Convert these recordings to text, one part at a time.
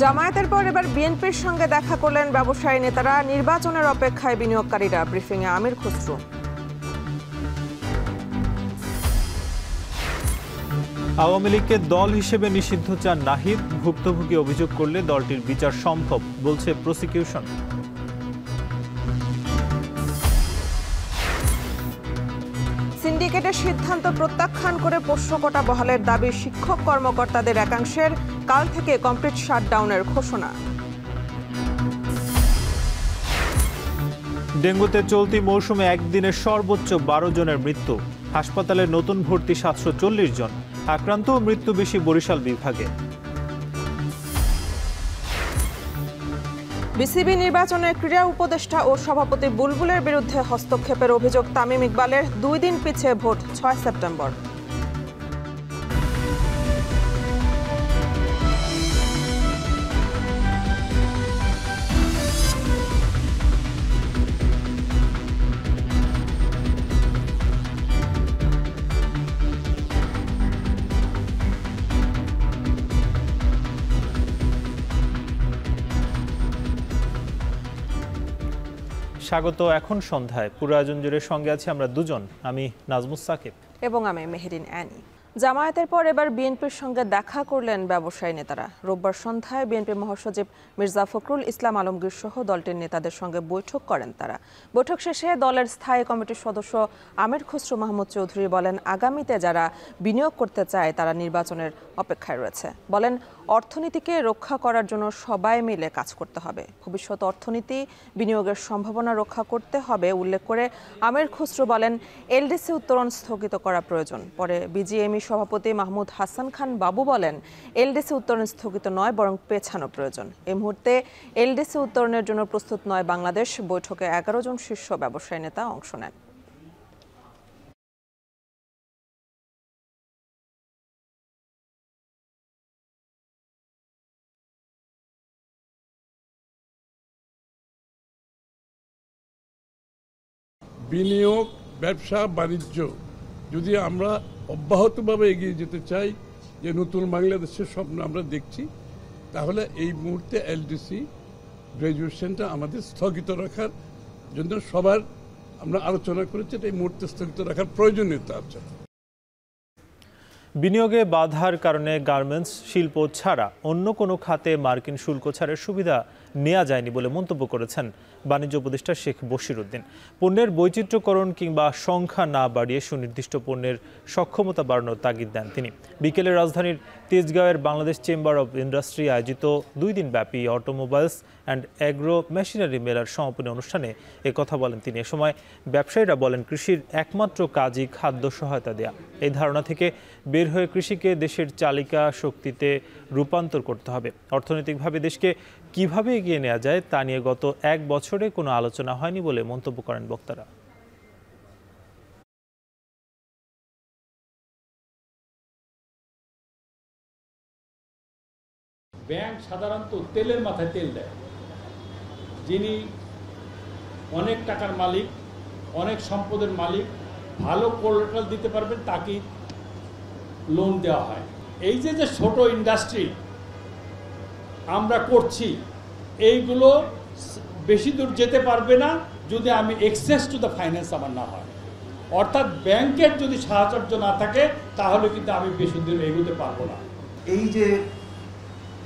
জামায়াতের পর এবার বিএনপির সঙ্গে দেখা করলেন ব্যবসায়ী নেতারা। নির্বাচনের অপেক্ষায় বিনিয়োগকারীরা। ব্রিফিংয়ে আমির খসরু। আওয়ামী লীগকে দল হিসেবে নিষিদ্ধ চান নাহিদ। ভুক্তভোগী অভিযোগ করলে দলটির বিচার সম্ভব বলছে প্রসিকিউশন। সিন্ডিকেটের সিদ্ধান্ত প্রত্যাখ্যান করে পোষ্য কোটা বহালের দাবি শিক্ষক কর্মকর্তাদের একাংশের। কাল থেকে কমপ্লিট শাটডাউনের ঘোষণা। ডেঙ্গুতে চলতি মৌসুমে একদিনে সর্বোচ্চ 12 জনের মৃত্যু। হাসপাতালে নতুন ভর্তি 740 জন। আক্রান্ত ও মৃত্যু বেশি বরিশাল বিভাগে। বিসিবি নির্বাচনে ক্রীড়া উপদেষ্টা ও সভাপতি বুলবুলের বিরুদ্ধে হস্তক্ষেপের অভিযোগ তামিম ইকবালের। 2 দিন পিছিয়ে ভোট 6 সেপ্টেম্বর। স্বাগত। এখন সন্ধ্যায় পুরো আয়োজন জুড়ে সঙ্গে আছি আমরা দুজন, আমি নাজমুস সাকিব এবং আমি মেহেরিন অ্যানি। জামায়াতের পর এবার বিএনপির সঙ্গে দেখা করলেন ব্যবসায়ী নেতারা। রোববার সন্ধ্যায় বিএনপি মহাসচিব মির্জা ফখরুল ইসলাম আলমগীর সহ দলটির নেতাদের সঙ্গে বৈঠক করেন তারা। বৈঠক শেষে দলের স্থায়ী কমিটির সদস্য আমির খসরু মাহমুদ চৌধুরী বলেন, আগামীতে যারা বিনিয়োগ করতে চায় তারা নির্বাচনের অপেক্ষায় রয়েছে। বলেন, অর্থনীতিকে রক্ষা করার জন্য সবাই মিলে কাজ করতে হবে। ভবিষ্যৎ অর্থনীতি বিনিয়োগের সম্ভাবনা রক্ষা করতে হবে উল্লেখ করে আমির খসরু বলেন, এলডিসি উত্তোলন স্থগিত করা প্রয়োজন। পরে বিজিএমই সভাপতি মাহমুদ হাসান খান বাবু বলেন, এলডিসি উত্তোলন স্থগিত নয়, বরং পেছানো প্রয়োজন। এই মুহূর্তে এলডিসি উত্তোলনের জন্য প্রস্তুত নয় বাংলাদেশ। বৈঠকে 11 জন শীর্ষ ব্যবসায়ী নেতা অংশ নেন। বিনিয়োগ, ব্যবসা বাণিজ্য যদি আমরা অব্যাহতভাবে এগিয়ে যেতে চাই, যে নতুন বাংলাদেশের স্বপ্ন আমরা দেখছি, তাহলে এই মুহূর্তে এলডিসি গ্র্যাজুয়েশনটা আমাদের স্থগিত রাখার জন্য সবার আমরা আলোচনা করেছি। এই মুহূর্তে স্থগিত রাখার প্রয়োজনীয়তা আছে। বিনিয়োগে বাধার কারণে গার্মেন্টস শিল্প ছাড়া অন্য কোনো খাতে মার্কিন শুল্ক ছাড়ের সুবিধা নেওয়া যায়নি বলে মন্তব্য করেছেন বাণিজ্য উপদেষ্টা শেখ বশিরউদ্দিন। পণ্যের বৈচিত্র্যকরণ কিংবা সংখ্যা না বাড়িয়ে সুনির্দিষ্ট পণ্যের সক্ষমতা বাড়ানোর তাগিদ দেন তিনি। বিকেলে রাজধানীর তেজগাঁওয়ের বাংলাদেশ চেম্বার অব ইন্ডাস্ট্রি আয়োজিত 2 দিনব্যাপী অটোমোবাইলস অ্যান্ড অ্যাগ্রো মেশিনারি মেলার সমাপনী অনুষ্ঠানে কথা বলেন তিনি। এ সময় ব্যবসায়ীরা বলেন, কৃষির একমাত্র কাজই খাদ্য সহায়তা দেয়া। এই ধারণা থেকে বের হয়ে কৃষিকে দেশের চালিকা শক্তিতে রূপান্তর করতে হবে। অর্থনৈতিকভাবে দেশকে কিভাবে এগিয়ে নেওয়া যায় তা নিয়ে গত 1 বছরে কোনো আলোচনা হয়নি বলে মন্তব্য করেন বক্তারা। ব্যাংক সাধারণত তেলের মাথায় তেল দেয়। যিনি অনেক টাকার মালিক, অনেক সম্পদের মালিক, ভালো কোলাটেরাল দিতে পারবেন তাকে লোন দেওয়া হয়। এই যে ছোট ইন্ডাস্ট্রি আমরা করছি, এইগুলো বেশি দূর যেতে পারবে না যদি আমি অ্যাক্সেস টু দ্য ফাইন্যান্স আমার না হয়। অর্থাৎ ব্যাংকের যদি সাহায্য না থাকে তাহলে কিন্তু আমি বেশি দূর এগোতে পারবো না। এই যে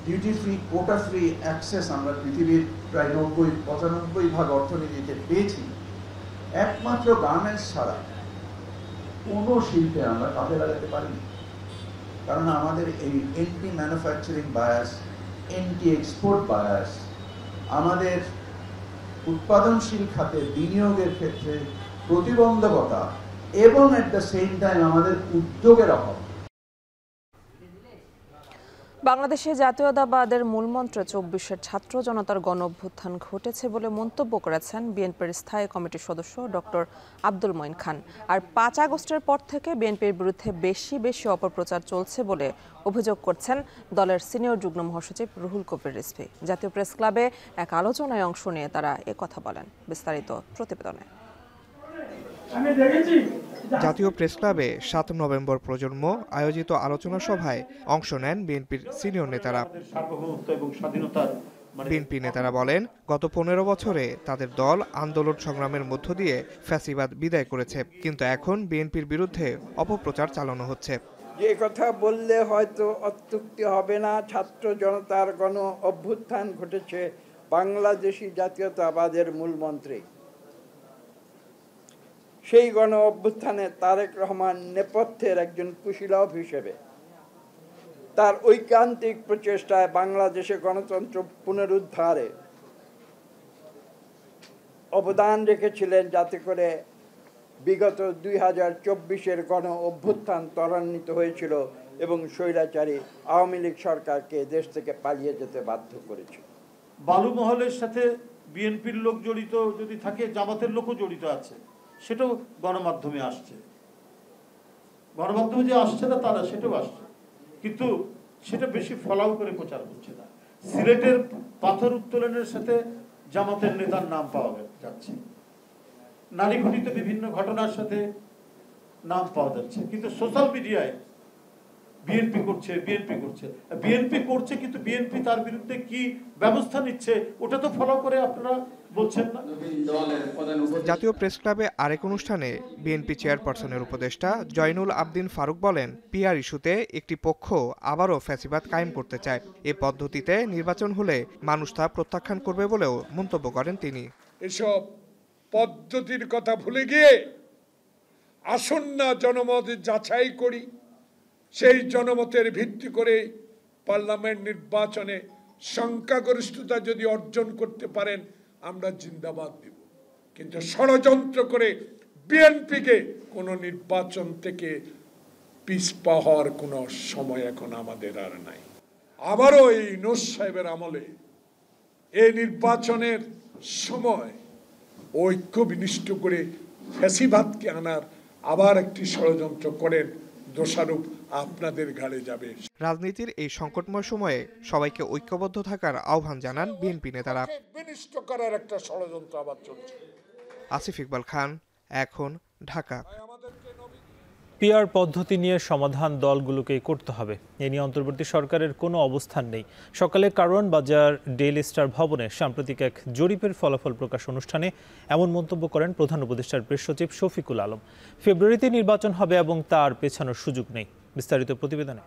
duty free, quota free access আমরা পৃথিবীর প্রায় 90-95% অর্থনীতিতে পেয়েছি, একমাত্র গার্মেন্টস ছাড়া কোনো শিল্পে আমরা কাজে লাগাতে পারিনি। কারণ আমাদের এই anti manufacturing bias, anti export bias, আমাদের উৎপাদনশীল খাতে বিনিয়োগের ক্ষেত্রে প্রতিবন্ধকতা এবং এট দ্য সেম টাইম আমাদের উদ্যোগের অভাব। বাংলাদেশে জাতীয়তাবাদের মূলমন্ত্র 24-এর ছাত্র জনতার গণ অভ্যুত্থান ঘটেছে বলে মন্তব্য করেছেন বিএনপির স্থায়ী কমিটির সদস্য ডক্টর আব্দুল মঈন খান। আর 5 আগস্টের পর থেকে বিএনপির বিরুদ্ধে বেশি অপপ্রচার চলছে বলে অভিযোগ করছেন দলের সিনিয়র যুগ্ম মহাসচিব রুহুল কবির রিজভী। জাতীয় প্রেস ক্লাবে এক আলোচনায় অংশ নিয়ে তারা কথা বলেন। বিস্তারিত প্রতিবেদনে। আমি দেখেছি জাতীয় প্রেসক্লাবে ৭ নভেম্বর প্রজন্ম আয়োজিত আলোচনা সভায় অংশ নেন বিএনপির সিনিয়র নেতারা। বিএনপি নেতারা বলেন, গত ১৫ বছরে তাদের দল আন্দোলন সংগ্রামের মধ্য দিয়ে ফ্যাসিবাদ বিদায় করেছে, কিন্তু এখন বিএনপির বিরুদ্ধে অপপ্রচার চালানো হচ্ছে। যে কথা বললে হয়তো অত্যুক্তি হবে না, ছাত্র জনতার গণ অভ্যুত্থান ঘটেছে বাংলাদেশি জাতীয়তাবাদের মূলমন্ত্রে। সেই গণ অভ্যুত্থানে তারেক রহমান নেপথ্যের একজন কুশীলব হিসেবে তার ঐকান্তিক প্রচেষ্টায় বাংলাদেশে গণতন্ত্র পুনরুদ্ধারে অবদান রেখেছিলেন, যাতে করে বিগত ২০২৪-এর গণ অভ্যুত্থান ত্বরান্বিত হয়েছিল এবং স্বৈরাচারী আওয়ামী লীগ সরকারকে দেশ থেকে পালিয়ে যেতে বাধ্য করেছিল। বালু মহলের সাথে বিএনপির লোক জড়িত যদি থাকে, জামাতের লোকও জড়িত আছে, সেটাও গণমাধ্যমে আসছে। গণমাধ্যমে যে আসছে না তারা সেটাও আসছে, কিন্তু সেটা বেশি ফলাও করে প্রচার করছে না। সিলেটের পাথর উত্তোলনের সাথে জামাতের নেতার নাম পাওয়া যাচ্ছে, নারী ঘটিত বিভিন্ন ঘটনার সাথে নাম পাওয়া যাচ্ছে, কিন্তু সোশ্যাল মিডিয়ায় বিএনপি করছে কিন্তু বিএনপি তার বিরুদ্ধে কি ব্যবস্থা নিচ্ছে ওটা তো ফলো করে আপনারা বলছেন না। জাতীয় প্রেস ক্লাবে আরেক অনুষ্ঠানে বিএনপি চেয়ারপারসনের উপদেষ্টা জয়নুল আবদিন ফারুক বলেন, পিআর ইস্যুতে একটি পক্ষ আবারও ফ্যাসিবাদ কায়েম করতে চায়। এ পদ্ধতিতে নির্বাচন হলে মানুষ তা প্রত্যাখ্যান করবে বলেও মন্তব্য করেন তিনি। এসব পদ্ধতির কথা ভুলে গিয়ে আসন্ন না জনমত যাচাই করি, সেই জনমতের ভিত্তি করে পার্লামেন্ট নির্বাচনে সংখ্যাগরিষ্ঠতা যদি অর্জন করতে পারেন আমরা জিন্দাবাদ দিব, কিন্তু ষড়যন্ত্র করে বিএনপিকে কোন নির্বাচন থেকে পিছপা হওয়ার কোনো সময় এখন আমাদের আর নাই। আবারও এই ইউনূস সাহেবের আমলে এই নির্বাচনের সময় ঐক্য বিনিষ্ট করে ফ্যাসিবাদকে আনার আবার একটি ষড়যন্ত্র করেন, দোষারোপ আপনাদের ঘাড়ে যাবে। রাজনীতির এই সংকটময় সময়ে সবাইকে ঐক্যবদ্ধ থাকার আহ্বান জানান বিএনপি নেতারা। বিনিষ্ট করার একটা ষড়যন্ত্র আবার চলছে। আসিফ ইকবাল খান, এখন, ঢাকা। পিআর পদ্ধতি নিয়ে সমাধান দলগুলোকেই করতে হবে, এ নিয়ে অন্তর্বর্তী সরকারের কোনো অবস্থান নেই। সকালে কারওয়ান বাজার ডেইলি স্টার ভবনে সাম্প্রতিক এক জরিপের ফলাফল প্রকাশ অনুষ্ঠানে এমন মন্তব্য করেন প্রধান উপদেষ্টার প্রেস সচিব শফিকুল আলম। ফেব্রুয়ারিতে নির্বাচন হবে এবং তার পেছানোর সুযোগ নেই। বিস্তারিত প্রতিবেদনে।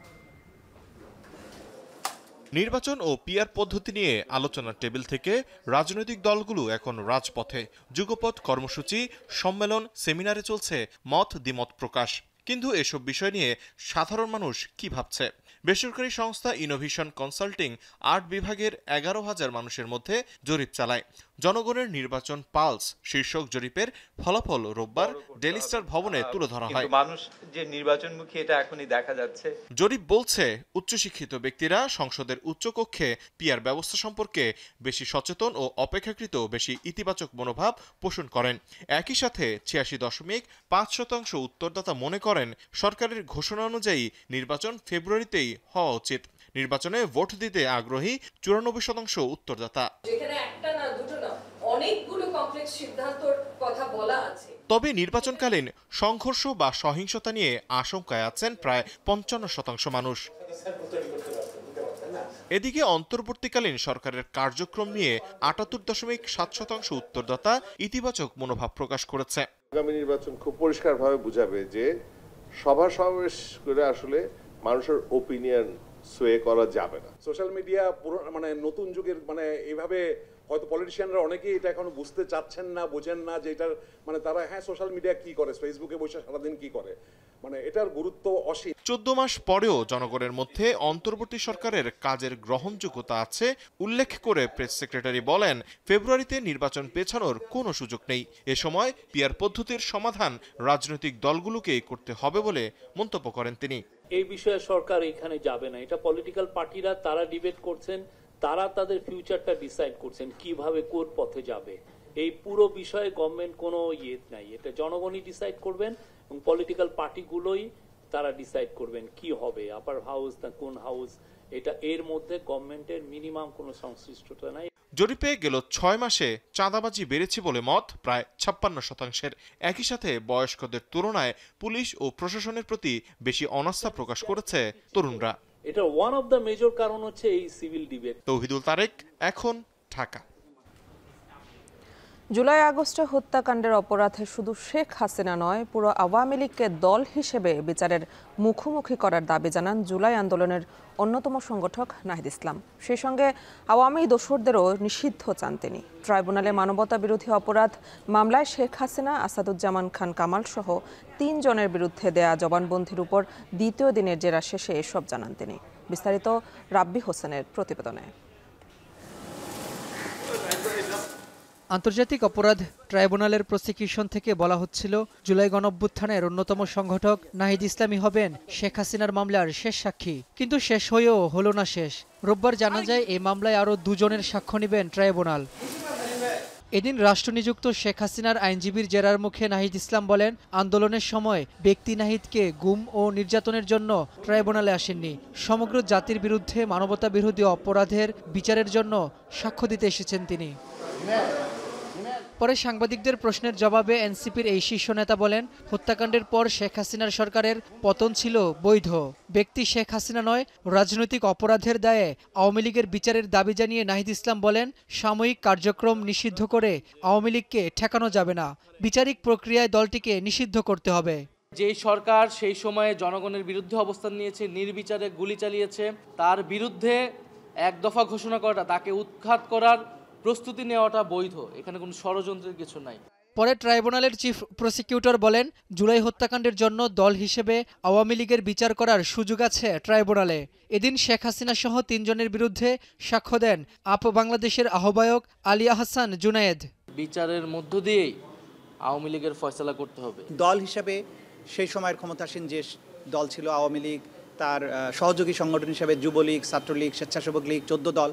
নির্বাচন ও পিআর পদ্ধতি নিয়ে আলোচনার টেবিল থেকে রাজনৈতিক দলগুলো এখন রাজপথে। যুগপৎ কর্মসূচি, সম্মেলন, সেমিনারে চলছে মত দ্বিমত প্রকাশ। কিন্তু এসব বিষয় নিয়ে সাধারণ মানুষ কি ভাবছে? বেসরকারি সংস্থা ইনোভেশন কনসাল্টিং ৮ বিভাগের ১১,০০০ মানুষের মধ্যে জরিপ চালায়। জনগণের নির্বাচন পালস শীর্ষক জরিপের ফলাফল রোববার ডেইলি স্টার ভবনে তুলে ধরা হয়। মানুষ যে নির্বাচনমুখী এটা এখনই দেখা যাচ্ছে। জরিপ বলছে উচ্চশিক্ষিত ব্যক্তিরা সংসদের উচ্চকক্ষে পিআর ব্যবস্থা সম্পর্কে বেশি সচেতন ও অপেক্ষাকৃত বেশি ইতিবাচক মনোভাব পোষণ করেন। একই সাথে ৮৬.৫% উত্তরদাতা মনে করেন সরকারের ঘোষণা অনুযায়ী নির্বাচন ফেব্রুয়ারিতেই হওয়া উচিত। নির্বাচনে ভোট দিতে আগ্রহী ৯৪% উত্তরদাতা। অনেকগুলো কমপ্লেক্স সিদ্ধান্তর কথা বলা আছে। তবে নির্বাচনকালীন সংঘর্ষ বা সহিংসতা নিয়ে আশঙ্কায় আছেন প্রায় ৫৫% মানুষ। এদিকে অন্তর্বর্তীকালীন সরকারের কার্যক্রম নিয়ে ৭৮.৭% উত্তরদাতা ইতিবাচক মনোভাব প্রকাশ করেছে। আগামী নির্বাচন খুব পরিষ্কারভাবে বুঝাবে যে সভা সমাবেশ করে আসলে মানুষের ওপিনিয়ন সোয়ে করা যাবে না। সোশ্যাল মিডিয়া মানে নতুন যুগের এইভাবে হয়তো পলিটিশিয়ানরা অনেকেই এটা এখনো বুঝতে চাচ্ছেন না, বোঝেন না যে এটার তারা সোশ্যাল মিডিয়া কি করে, ফেসবুকে বসে সারাদিন কি করে, এটার গুরুত্ব অসীম। ১৪ মাস পরেও জনগণের মধ্যে অন্তর্বর্তী সরকারের কাজের গ্রহণযোগ্যতা আছে উল্লেখ করে প্রেস সেক্রেটারি বলেন, ফেব্রুয়ারিতে নির্বাচন পেছানোর কোনো সুযোগ নেই। এ সময় পিআর পদ্ধতির সমাধান রাজনৈতিক দলগুলোকেই করতে হবে বলে মন্তব্য করেন তিনি। এই বিষয়ে সরকার এখানে যাবে না, এটা পলিটিক্যাল পার্টিরা তারা ডিবেট করছেন, তারা তাদের ফিউচারটা ডিসাইড করছেন কিভাবে কোন পথে যাবে। এই পুরো বিষয়ে গভর্নমেন্ট কোনো নাই, এটা জনগণই ডিসাইড করবেন এবং পলিটিক্যাল পার্টিগুলোই তারা ডিসাইড করবেন কি হবে, আপার হাউস না কোন হাউস, এটা এর মধ্যে গভর্নমেন্টের মিনিমাম কোনো সংশ্লিষ্টতা নাই। জরিপে গেল 6 মাসে চাঁদাবাজি বেড়েছে বলে মত প্রায় 56%। একই সাথে বয়স্কদের তুলনায় পুলিশ ও প্রশাসনের প্রতি বেশি অনাস্থা প্রকাশ করেছে তরুণরা। এটা ওয়ান অফ দ্য মেজর কারণ হচ্ছে এই সিভিল ডিবেট। তৌহিদুল তারেক, এখন ঢাকা। জুলাই আগস্টে হত্যাকাণ্ডের অপরাধে শুধু শেখ হাসিনা নয়, পুরো আওয়ামী লীগকে দল হিসেবে বিচারের মুখোমুখি করার দাবি জানান জুলাই আন্দোলনের অন্যতম সংগঠক নাহিদ ইসলাম। সেই সঙ্গে আওয়ামী দোসরদেরও নিষিদ্ধ চান তিনি। ট্রাইব্যুনালে মানবতা বিরোধী অপরাধ মামলায় শেখ হাসিনা, আসাদুজ্জামান খান কামাল সহ 3 জনের বিরুদ্ধে দেয়া জবানবন্দির উপর দ্বিতীয় দিনের জেরা শেষে এসব জানান তিনি। বিস্তারিত রাব্বি হোসেনের প্রতিবেদনে। আন্তর্জাতিক অপরাধ ট্রাইব্যুনালের প্রসিকিউশন থেকে বলা হচ্ছিল জুলাই গণঅভ্যুত্থানের অন্যতম সংগঠক নাহিদ ইসলামই হবেন শেখ হাসিনার মামলার শেষ সাক্ষী, কিন্তু শেষ হয়েও হলো না শেষ। রোববার জানা যায় এই মামলায় আরও 2 জনের সাক্ষ্য নেবেন ট্রাইব্যুনাল। এদিন রাষ্ট্রনিযুক্ত শেখ হাসিনার আইনজীবীর জেরার মুখে নাহিদ ইসলাম বলেন, আন্দোলনের সময় ব্যক্তি নাহিদকে গুম ও নির্যাতনের জন্য ট্রাইব্যুনালে আসেননি, সমগ্র জাতির বিরুদ্ধে মানবতা বিরোধী অপরাধের বিচারের জন্য সাক্ষ্য দিতে এসেছেন তিনি। পরে সাংবাদিকদের প্রশ্নের জবাবে এনসিপির এই শীর্ষ নেতা বলেন, হত্যাকাণ্ডের পর শেখ হাসিনার সরকারের পতন ছিল বৈধ। ব্যক্তি শেখ হাসিনা নয়, রাজনৈতিক অপরাধের দায়ে আওয়ামী লীগের বিচারের দাবি জানিয়ে নাহিদ ইসলাম বলেন, সাময়িক কার্যক্রম নিষিদ্ধ করে আওয়ামী লীগকে ঠেকানো যাবে না, বিচারিক প্রক্রিয়ায় দলটিকে নিষিদ্ধ করতে হবে। যেই সরকার সেই সময়ে জনগণের বিরুদ্ধে অবস্থান নিয়েছে, নির্বিচারে গুলি চালিয়েছে, তার বিরুদ্ধে এক দফা ঘোষণা করাটা, তাকে উৎখাত করার প্রস্তুতি নেওয়াটা বৈধ। এখানে কোনো ষড়যন্ত্রের কিছু নাই। পরে ট্রাইব্যুনালের চিফ প্রসিকিউটর বলেন, জুলাই হত্যাকাণ্ডের জন্য দল হিসেবে আওয়ামী লীগের বিচার করার সুযোগ আছে ট্রাইব্যুনালে। এদিন শেখ হাসিনা সহ 3 জনের বিরুদ্ধে সাক্ষ্য দেন আপ বাংলাদেশের আহ্বায়ক আলী আহসান জুনায়েদ। বিচারের মধ্য দিয়েই আওয়ামী লীগের ফয়সালা করতে হবে। দল হিসাবে সেই সময়ের ক্ষমতাসীন যে দল ছিল আওয়ামী লীগ, তার সহযোগী সংগঠন হিসেবে যুবলীগ, ছাত্রলীগ, স্বেচ্ছাসেবক লীগ, 14 দল,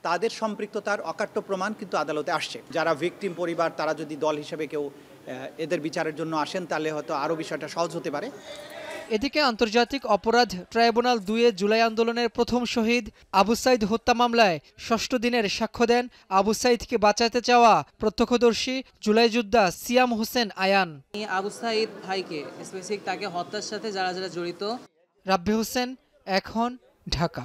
তাদের সম্পৃক্ততার অকাট্য প্রমাণ কিন্তু আদালতে আসছে। যারা ভিকটিম পরিবার, তারা যদি দল হিসেবে কেউ এদের বিচারের জন্য আসেন, তাহলে হয়তো আরও বিষয়টা সহজ হতে পারে। এদিকে আন্তর্জাতিক অপরাধ ট্রাইব্যুনাল 2-এ জুলাই আন্দোলনের প্রথম শহীদ আবু সাইদ হত্যা মামলায় 6ষ্ঠ দিনের সাক্ষ্য দেন আবু সাইদকে বাঁচাতে চাওয়া প্রত্যক্ষদর্শী জুলাই যোদ্ধা সিয়াম হোসেন আয়ান। আবু সাইদ ভাইকে স্পেসিফিক তাকে হত্যার সাথে যারা যারা জড়িত। রাব্বি হোসেন, এখন ঢাকা।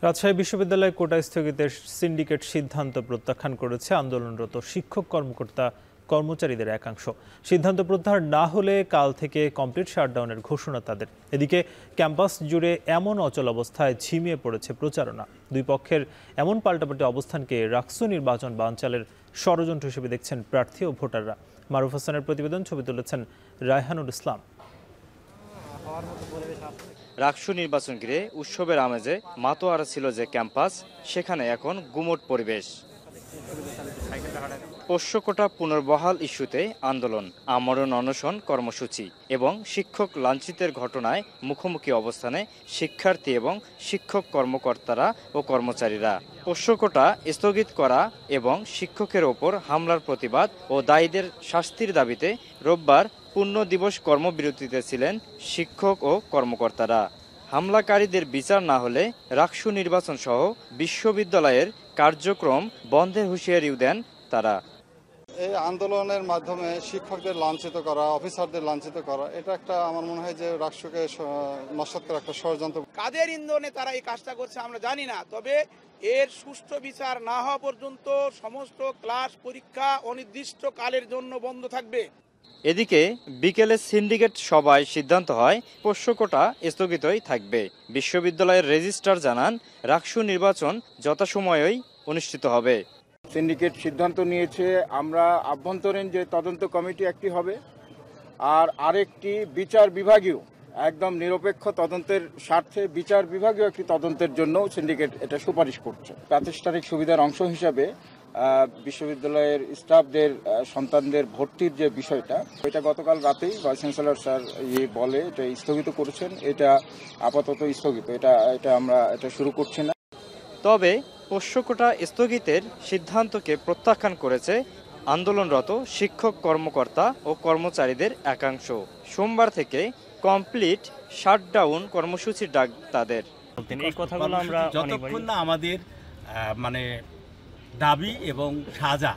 রাজশাহী বিশ্ববিদ্যালয় কোটা স্থগিতের সিন্ডিকেট সিদ্ধান্ত প্রত্যাখ্যান করেছে আন্দোলনরত শিক্ষক কর্মকর্তা কর্মচারীদের একাংশ। সিদ্ধান্ত প্রত্যাহার না হলে কাল থেকে কমপ্লিট শাটডাউনের ঘোষণা তাদের। এদিকে ক্যাম্পাস জুড়ে এমন অচল অবস্থায় ঝিমিয়ে পড়েছে প্রচারণা। দুই পক্ষের এমন পাল্টাপাল্টি অবস্থানকে রাকসু নির্বাচন বানচালের ষড়যন্ত্র হিসেবে দেখছেন প্রার্থী ও ভোটাররা। মারুফ হাসানের প্রতিবেদন, ছবি তুলেছেন রায়হানুল ইসলাম। রাকসু নির্বাচন ঘিরে উৎসবের আমেজে মাতোয়ারা ছিল যে ক্যাম্পাস, সেখানে এখন গুমোট পরিবেশ। পোষ্যকোটা পুনর্বহাল ইস্যুতে আন্দোলন, আমরণ অনশন কর্মসূচি এবং শিক্ষক লাঞ্ছিতের ঘটনায় মুখোমুখি অবস্থানে শিক্ষার্থী এবং শিক্ষক কর্মকর্তারা ও কর্মচারীরা। পোষ্যকোটা স্থগিত করা এবং শিক্ষকের ওপর হামলার প্রতিবাদ ও দায়ীদের শাস্তির দাবিতে রোববার পূর্ণ দিবস কর্মবিরতিতে ছিলেন শিক্ষক ও কর্মকর্তারা। হামলাকারীদের বিচার না হলে রাকসু নির্বাচন সহ বিশ্ববিদ্যালয়ের কার্যক্রম বন্ধের হুঁশিয়ারিও দেন তারা। এই আন্দোলনের মাধ্যমে শিক্ষকদের লাঞ্ছিত করা, অফিসারদের লাঞ্ছিত করা, এটা একটা আমার মনে হয় যে রাকসুকে নস্যাৎ করা একটা ষড়যন্ত্র। কাদের ইন্ধনে তারা এই কাজটা করছে আমরা জানি না, তবে এর সুষ্ঠু বিচার না হওয়া পর্যন্ত সমস্ত ক্লাস পরীক্ষা অনির্দিষ্ট কালের জন্য বন্ধ থাকবে। এদিকে বিকেলে সিন্ডিকেট সভায় সিদ্ধান্ত হয় পোষ্যকোটা স্থগিতই থাকবে। বিশ্ববিদ্যালয়ের রেজিস্ট্রার জানান, রাকসু নির্বাচন যথাসময়েই অনুষ্ঠিত হবে। সিন্ডিকেট সিদ্ধান্ত নিয়েছে আমরা আভ্যন্তরীণ যে তদন্ত কমিটি একটি হবে, আর আরেকটি বিচার বিভাগীয়, একদম নিরপেক্ষ তদন্তের স্বার্থে বিচার বিভাগীয় একটি তদন্তের জন্য সিন্ডিকেট এটা সুপারিশ করছে। প্রাতিষ্ঠানিক সুবিধার অংশ হিসাবে বিশ্ববিদ্যালয়ের স্টাফদের সন্তানদের ভর্তির যে বিষয়টা, এটা গতকাল রাতেই ভাইস চ্যান্সেলর স্যার বলে এটা স্থগিত করেছেন। এটা আপাতত স্থগিত, এটা আমরা এটা শুরু করছি না। তবে পোষ্যকোটা স্থগিতের সিদ্ধান্তকে প্রত্যাখ্যান করেছে আন্দোলনরত শিক্ষক কর্মকর্তা ও কর্মচারীদের একাংশ। সোমবার থেকে কমপ্লিট শাটডাউন কর্মসূচির ডাক তাদের। এই কথাগুলো আমরা যতক্ষণ না আমাদের দাবি এবং সাজা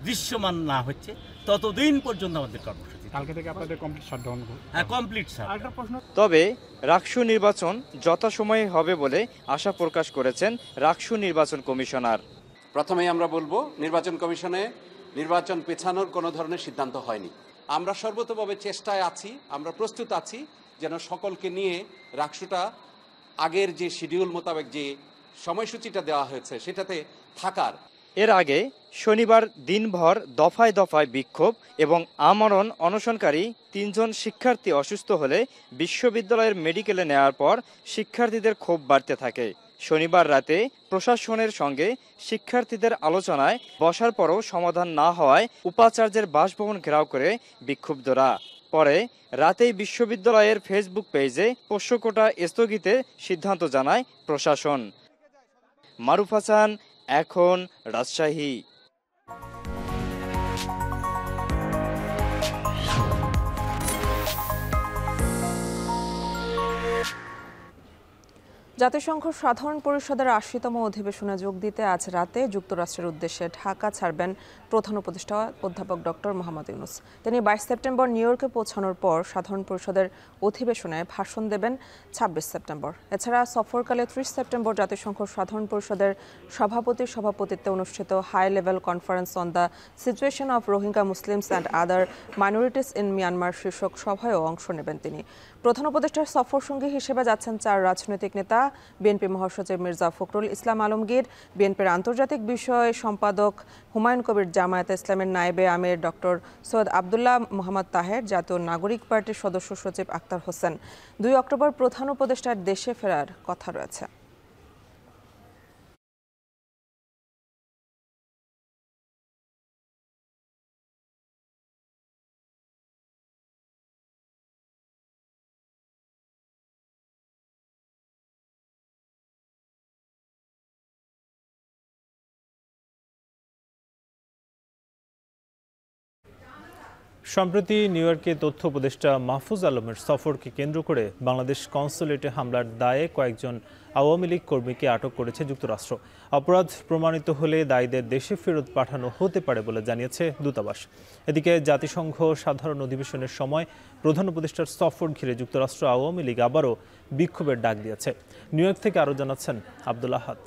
দৃশ্যমান না হচ্ছে ততদিন পর্যন্ত আমাদের কর্মসূচি। কালকে থেকে আপনাদের কমপ্লিট শাটডাউন? হ্যাঁ, কমপ্লিট শাটডাউন। তবে রাকসু নির্বাচন যথাসময়ে হবে বলে আশা প্রকাশ করেছেন রাকসু নির্বাচন কমিশনার। প্রথমেই আমরা বলবো, নির্বাচন কমিশনে নির্বাচন পেছানোর কোনো ধরনের সিদ্ধান্ত হয়নি। আমরা সর্বতোভাবে চেষ্টায় আছি, আমরা প্রস্তুত আছি যেন সকলকে নিয়ে রাকসুটা আগের যে শিডিউল মোতাবেক যে সময়সূচিটা দেওয়া হয়েছে সেটাতে থাকার। এর আগে শনিবার দিনভর দফায় দফায় বিক্ষোভ এবং আমরণ অনশনকারী 3 জন শিক্ষার্থী অসুস্থ হলে বিশ্ববিদ্যালয়ের মেডিকেলে নেওয়ার পর শিক্ষার্থীদের ক্ষোভ বাড়তে থাকে। শনিবার রাতে প্রশাসনের সঙ্গে শিক্ষার্থীদের আলোচনায় বসার পরও সমাধান না হওয়ায় উপাচার্যের বাসভবন ঘেরাও করে বিক্ষুব্ধরা। পরে রাতেই বিশ্ববিদ্যালয়ের ফেসবুক পেজে পোষ্যকোটা স্থগিতে সিদ্ধান্ত জানায় প্রশাসন। মারুফ হাসান, এখন, রাজশাহী। জাতিসংঘ সাধারণ পরিষদের ৮০তম অধিবেশনে যোগ দিতে আজ রাতে যুক্তরাষ্ট্রের উদ্দেশ্যে ঢাকা ছাড়বেন প্রধান উপদেষ্টা অধ্যাপক ডক্টর মোহাম্মদ ইউনূস। তিনি ২২ সেপ্টেম্বর নিউ ইয়র্কে পৌঁছানোর পর সাধারণ পরিষদের অধিবেশনে ভাষণ দেবেন ২৬ সেপ্টেম্বর। এছাড়া সফরকালে ৩০ সেপ্টেম্বর জাতিসংঘ সাধারণ পরিষদের সভাপতির সভাপতিত্বে অনুষ্ঠিত high level conference on the situation of Rohingya Muslims and other minorities in Myanmar শীর্ষক সভায়ও অংশ নেবেন তিনি। প্রধান উপদেষ্টার সফর সঙ্গী হিসেবে যাচ্ছেন ৪ রাজনৈতিক নেতা, বিএনপি মহাসচিব মির্জা ফখরুল ইসলাম আলমগীর, বিএনপির আন্তর্জাতিক বিষয় সম্পাদক হুমায়ুন কবির, জামায়াতে ইসলামের নায়েবে আমির ডক্টর সৈয়দ আবদুল্লাহ মোহাম্মদ তাহের, জাতীয় নাগরিক পার্টির সদস্য সচিব আক্তার হোসেন। ২ অক্টোবর প্রধান উপদেষ্টার দেশে ফেরার কথা রয়েছে। সম্প্রতি নিউ ইয়র্কে তথ্য উপদেষ্টা মাহফুজ আলমের সফরকে কেন্দ্র করে বাংলাদেশ কনসুলেটে হামলার দায়ে কয়েকজন আওয়ামী লীগ কর্মীকে আটক করেছে যুক্তরাষ্ট্র। অপরাধ প্রমাণিত হলে দায়ীদের দেশে ফেরত পাঠানো হতে পারে বলে জানিয়েছে দূতাবাস। এদিকে জাতিসংঘ সাধারণ অধিবেশনের সময় প্রধান উপদেষ্টার সফর ঘিরে যুক্তরাষ্ট্র আওয়ামী লীগ আবারও বিক্ষোভের ডাক দিয়েছে। নিউ ইয়র্ক থেকে আরও জানাচ্ছেন আব্দুল আহাদ।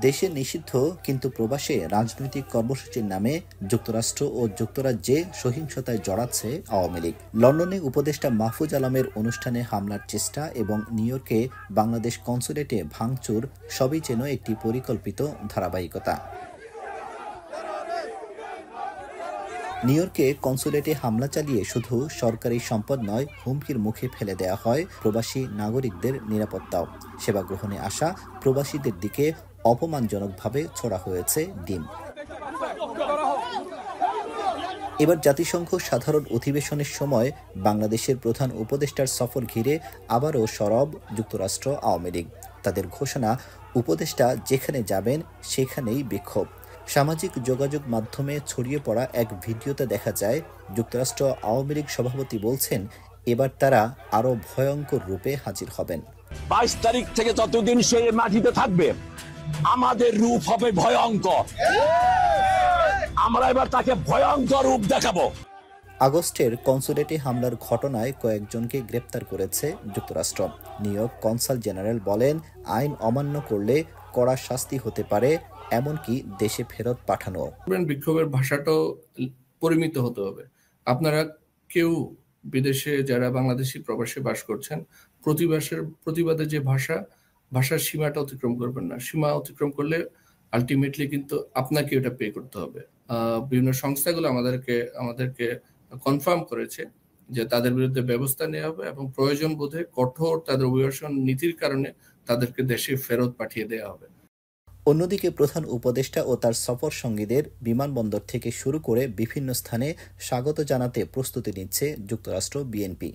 দেশে নিষিদ্ধ কিন্তু প্রবাসে রাজনৈতিক কর্মসূচির নামে যুক্তরাষ্ট্র ও যুক্তরাজ্যে সহিংসতায় জড়াচ্ছে আওয়ামী লীগ। লন্ডনে উপদেষ্টা মাহফুজ আলমের অনুষ্ঠানে হামলার চেষ্টা এবং নিউ ইয়র্কে বাংলাদেশ কনসুলেটে ভাঙচুর সবই যেন একটি পরিকল্পিত ধারাবাহিকতা। নিউ ইয়র্কে কনসুলেটে হামলা চালিয়ে শুধু সরকারি সম্পদ নয়, হুমকির মুখে ফেলে দেওয়া হয় প্রবাসী নাগরিকদের নিরাপত্তাও। সেবা গ্রহণে আসা প্রবাসীদের দিকে অপমানজনকভাবে ছোড়া হয়েছে ডিম। এবার জাতিসংঘ সাধারণ অধিবেশনের সময় বাংলাদেশের প্রধান উপদেষ্টার সফর ঘিরে আবারও সরব যুক্তরাষ্ট্র আওয়ামী লীগ। তাদের ঘোষণা, উপদেষ্টা যেখানে যাবেন সেখানেই বিক্ষোভ। সামাজিক যোগাযোগ মাধ্যমে ছড়িয়ে পড়া এক ভিডিওতে দেখা যায় যুক্তরাষ্ট্র আওয়ামী লীগ সভাপতি বলছেন এবার তারা আরো ভয়ঙ্কর রূপে হাজির হবেন। 22 তারিখ থেকে যতদিন সে মাটিতে থাকবে আমাদের রূপ হবে ভয়ঙ্কর। আমরা এবার তাকে ভয়ঙ্কর রূপ দেখাবো। আগস্টের কনসুলেটে হামলার ঘটনায় কয়েকজনকে গ্রেপ্তার করেছে যুক্তরাষ্ট্র। নিউ ইয়র্ক কনসাল জেনারেল বলেন, আইন অমান্য করলে কড়া শাস্তি হতে পারে, এমনকি দেশে ফেরত পাঠানো। বিক্ষোভের ভাষাটাও পরিমিত হতে হবে। আপনারা কেউ বিদেশে যারা বাংলাদেশি প্রবাসে বাস করছেন, প্রতিবাদের যে ভাষার সীমাটা অতিক্রম করবেন না। সীমা অতিক্রম করলে আলটিমেটলি কিন্তু আপনাকে ওটা পে করতে হবে। বিভিন্ন সংস্থাগুলো আমাদেরকে কনফার্ম করেছে যে তাদের বিরুদ্ধে ব্যবস্থা নেওয়া হবে এবং প্রয়োজন বোধে কঠোর তাদের অভিবাসন নীতির কারণে তাদেরকে দেশে ফেরত পাঠিয়ে দেওয়া হবে। অন্যদিকে প্রধান উপদেষ্টা ও তার সফর সঙ্গীদের বিমানবন্দর থেকে শুরু করে বিভিন্ন স্থানে স্বাগত জানাতে প্রস্তুতি নিচ্ছে যুক্তরাষ্ট্র বিএনপি।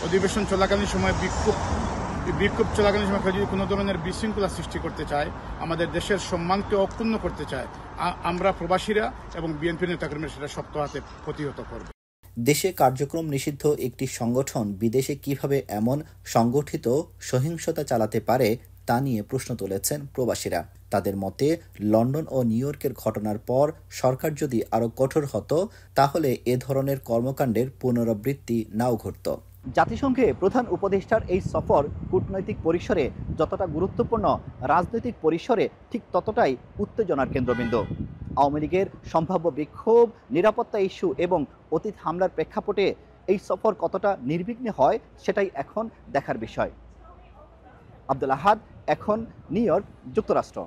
অধিবেশন চলাকালীন সময় বিক্ষোভ চলাকালীন সময় যদি কোনো ধরনের বিশৃঙ্খলা সৃষ্টি করতে চায়, আমাদের দেশের সম্মানকে অক্ষুণ্ণ করতে চায়, আমরা প্রবাসীরা এবং বিএনপি নেতাকর্মীরা সেটা শক্ত হাতে প্রতিহত করবে। দেশে কার্যক্রম নিষিদ্ধ একটি সংগঠন বিদেশে কিভাবে এমন সংগঠিত সহিংসতা চালাতে পারে তা নিয়ে প্রশ্ন তুলেছেন প্রবাসীরা। তাদের মতে লন্ডন ও নিউ ইয়র্কের ঘটনার পর সরকার যদি আরও কঠোর হতো তাহলে এ ধরনের কর্মকাণ্ডের পুনরাবৃত্তি নাও ঘটত। জাতিসংঘে প্রধান উপদেষ্টার এই সফর কূটনৈতিক পরিসরে যতটা গুরুত্বপূর্ণ, রাজনৈতিক পরিসরে ঠিক ততটাই উত্তেজনার কেন্দ্রবিন্দু। আওয়ামী লীগের সম্ভাব্য বিক্ষোভ, নিরাপত্তা ইস্যু এবং অতীত হামলার প্রেক্ষাপটে এই সফর কতটা নির্বিঘ্নে হয় সেটাই এখন দেখার বিষয়। আব্দুল আহাদ, এখন নিউ ইয়র্ক, যুক্তরাষ্ট্র।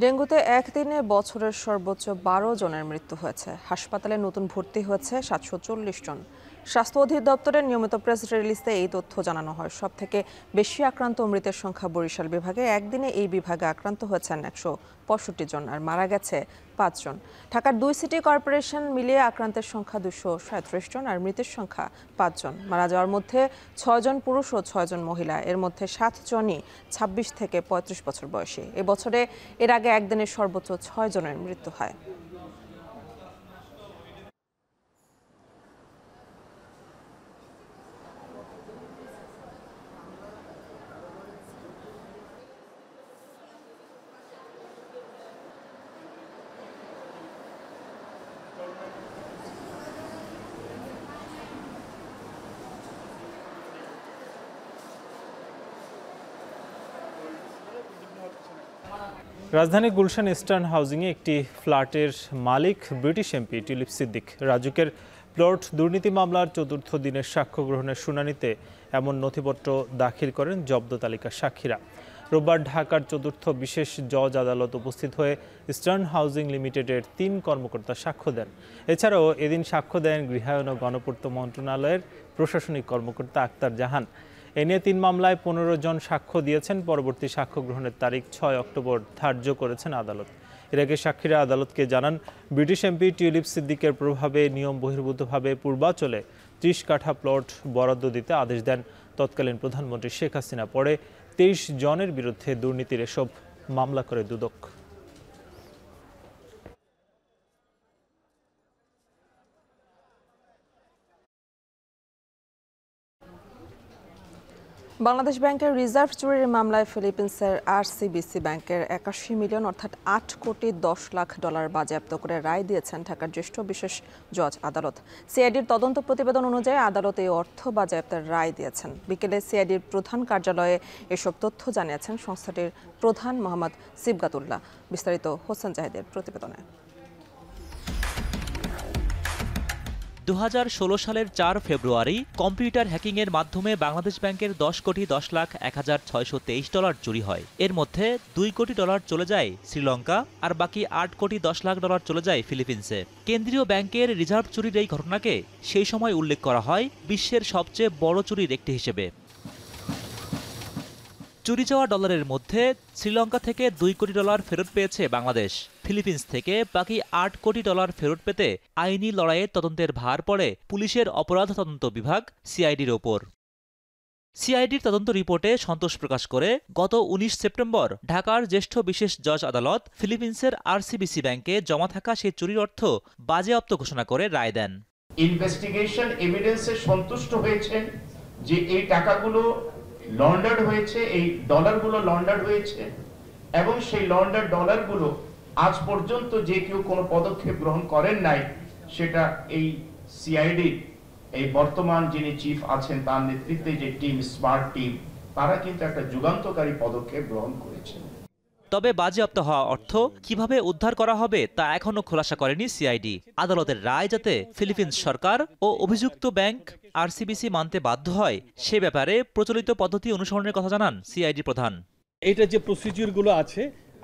ডেঙ্গুতে একদিনে বছরের সর্বোচ্চ 12 জনের মৃত্যু হয়েছে। হাসপাতালে নতুন ভর্তি হয়েছে 740 জন। স্বাস্থ্য অধিদপ্তরের নিয়মিত প্রেস রিলিজে এই তথ্য জানানো হয়। সবথেকে বেশি আক্রান্ত মৃতের সংখ্যা বরিশাল বিভাগে। একদিনে এই বিভাগে আক্রান্ত হয়েছেন 165 জন আর মারা গেছে 5 জন। ঢাকার 2 সিটি কর্পোরেশন মিলিয়ে আক্রান্তের সংখ্যা 237 জন আর মৃতের সংখ্যা 5 জন। মারা যাওয়ার মধ্যে 6 জন পুরুষ ও 6 জন মহিলা। এর মধ্যে 7 জনই 26 থেকে 35 বছর বয়সী। এবছরে এর আগে একদিনে সর্বোচ্চ 6 জনের মৃত্যু হয়। রাজধানী গুলশান ইস্টার্ন হাউজিংয়ে একটি ফ্ল্যাটের মালিক ব্রিটিশ এমপি টিউলিপ সিদ্দিক রাজুকের প্লট দুর্নীতি মামলার ৪র্থ দিনের সাক্ষ্য গ্রহণের শুনানিতে এমন নথিপত্র দাখিল করেন জব্দ তালিকার সাক্ষীরা। রোববার ঢাকার ৪র্থ বিশেষ জজ আদালত উপস্থিত হয়ে ইস্টার্ন হাউজিং লিমিটেডের ৩ কর্মকর্তা সাক্ষ্য দেন। এছাড়াও এদিন সাক্ষ্য দেন গৃহায়ন ও গণপূর্ত মন্ত্রণালয়ের প্রশাসনিক কর্মকর্তা আক্তার জাহান। এ নিয়ে ৩ মামলায় ১৫ জন সাক্ষ্য দিয়েছেন। পরবর্তী সাক্ষ্য গ্রহণের তারিখ ৬ অক্টোবর ধার্য করেছেন আদালত। এর আগে সাক্ষীরা আদালতকে জানান, ব্রিটিশ এমপি টিউলিপ সিদ্দিকের প্রভাবে নিয়ম বহির্ভূতভাবে পূর্বাচলে ৩০ কাঠা প্লট বরাদ্দ দিতে আদেশ দেন তৎকালীন প্রধানমন্ত্রী শেখ হাসিনা। পরে ২৩ জনের বিরুদ্ধে দুর্নীতির এসব মামলা করে দুদক। বাংলাদেশ ব্যাংকের রিজার্ভ চুরির মামলায় ফিলিপিন্সের আরসিবিসি ব্যাংকের ৮১ মিলিয়ন অর্থাৎ ৮ কোটি ১০ লাখ ডলার বাজেয়াপ্ত করে রায় দিয়েছেন ঢাকার জ্যেষ্ঠ বিশেষ জজ আদালত। সিআইডির তদন্ত প্রতিবেদন অনুযায়ী আদালত এই অর্থ বাজেয়াপ্তের রায় দিয়েছেন। বিকেলে সিআইডির প্রধান কার্যালয়ে এসব তথ্য জানিয়েছেন সংস্থাটির প্রধান মোহাম্মদ সিবগাতুল্লাহ। বিস্তারিত হোসেন জাহিদের প্রতিবেদনে। ২০১৬ সালের ৪ ফেব্রুয়ারি কম্পিউটার হ্যাকিংয়ের মাধ্যমে বাংলাদেশ ব্যাংকের ১০ কোটি ১০ লাখ ১,৬২৩ ডলার চুরি হয়। এর মধ্যে ২ কোটি ডলার চলে যায় শ্রীলঙ্কা আর বাকি ৮ কোটি ১০ লাখ ডলার চলে যায় ফিলিপিন্সে। কেন্দ্রীয় ব্যাংকের রিজার্ভ চুরির এই ঘটনাকে সেই সময় উল্লেখ করা হয় বিশ্বের সবচেয়ে বড় চুরির একটি হিসেবে। চুরি যাওয়া ডলারের মধ্যে শ্রীলঙ্কা থেকে ২ কোটি ডলার ফেরত পেয়েছে বাংলাদেশ। ফিলিপিন্স থেকে বাকি ৮ কোটি ডলার ফেরত পেতে আইনি লড়াইয়ের তদন্তের ভার পড়ে পুলিশের অপরাধ তদন্ত বিভাগ সিআইডির ওপর। সিআইডির তদন্ত রিপোর্টে সন্তোষ প্রকাশ করে গত ১৯ সেপ্টেম্বর ঢাকার জ্যেষ্ঠ বিশেষ জজ আদালত ফিলিপিন্সের আরসিবিসি ব্যাংকে জমা থাকা সেই চুরির অর্থ বাজেয়াপ্ত ঘোষণা করে রায় দেন। ইনভেস্টিগেশন এভিডেন্সে সন্তুষ্ট হয়েছেন যে এই টাকাগুলো লন্ডার্ড হয়েছে, এই ডলারগুলো লন্ডার্ড হয়েছে এবং সেই লন্ডার্ড ডলারগুলো আজ পর্যন্ত যে কেউ কোনো পদক্ষেপ গ্রহণ করেন নাই, সেটা এই সিআইডি এই বর্তমান যিনি চিফ আছেন তার নেতৃত্বে যে টিম, স্মার্ট টিম, তারা কিন্তু একটা যুগান্তকারী পদক্ষেপ গ্রহণ করেছে। তবে বাজেয়াপ্ত হওয়া অর্থ কিভাবে উদ্ধার করা হবে তা এখনো খোলাসা করেনি সিআইডি। আদালতের রায় যাতে ফিলিপিন্স সরকার ও অভিযুক্ত ব্যাংক আরসিবিসি মানতে বাধ্য হয় সে ব্যাপারে প্রচলিত পদ্ধতি অনুসরণের কথা জানান সিআইডি প্রধান। এটা যে প্রসিডিউরগুলো আছে